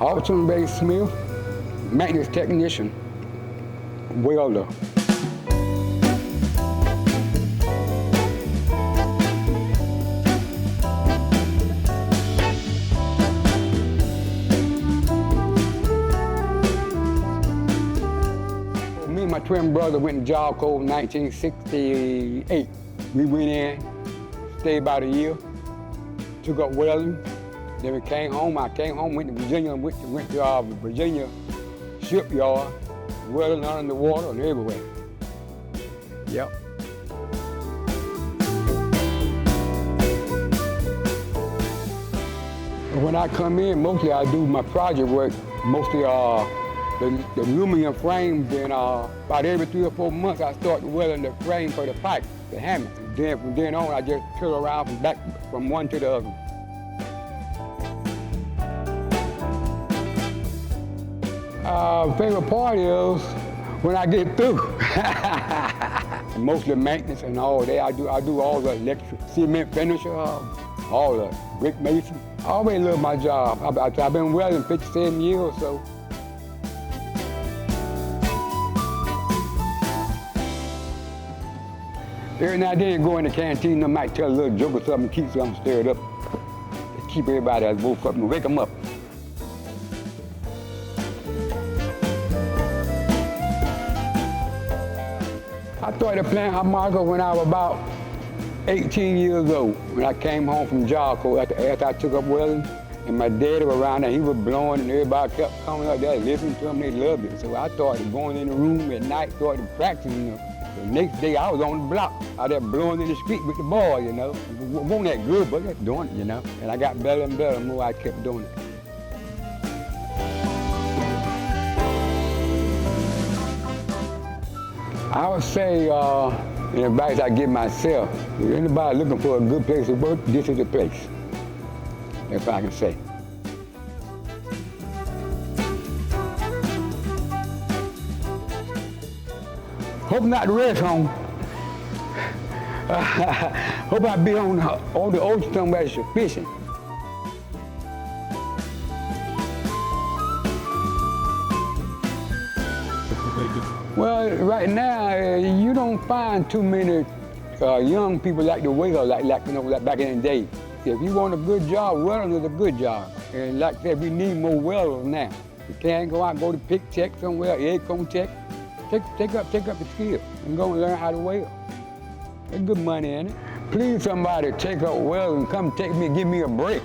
Alton Smith, maintenance technician, welder. Me and my twin brother went to job corps in 1968. We went in, stayed about a year, took up welding. Then we came home. I came home, went to Virginia, went to Virginia shipyard, welding under the water and everywhere. Yep. When I come in, mostly I do my project work, mostly the aluminum frames, and about every 3 or 4 months I start welding the frame for the pipe, the hammer. And then from then on, I just turn around from one to the other. Favorite part is when I get through. Mostly maintenance and all that. I do all the electric, cement finisher, all the brick mason. I always love my job. I've been welding 57 years or so. Every now and then go in the canteen, I might tell a little joke or something, keep something stirred up. Just keep everybody else woke up and wake them up. I started playing harmonica when I was about 18 years old. When I came home from job corps after I took up welding, and my daddy was around there, he was blowing, and everybody kept coming up there listening to him, they loved it. So I started going in the room at night, started practicing. The next day I was on the block, out there blowing in the street with the boys, you know. It wasn't that good, but just doing it, you know. And I got better and better the more I kept doing it. I would say, the advice I give myself, if anybody looking for a good place to work, this is the place. That's what I can say. Hope not to rest home. Hope I be on the ocean somewhere fishing. Well, right now, you don't find too many young people like the weld, like back in the day. If you want a good job, welding is a good job. And like I said, we need more welders now. You can't go out and go to pick tech somewhere, egg cone tech. Take up the skill and go and learn how to weld. There's good money in it. Please, somebody take up welding, come take me, give me a break.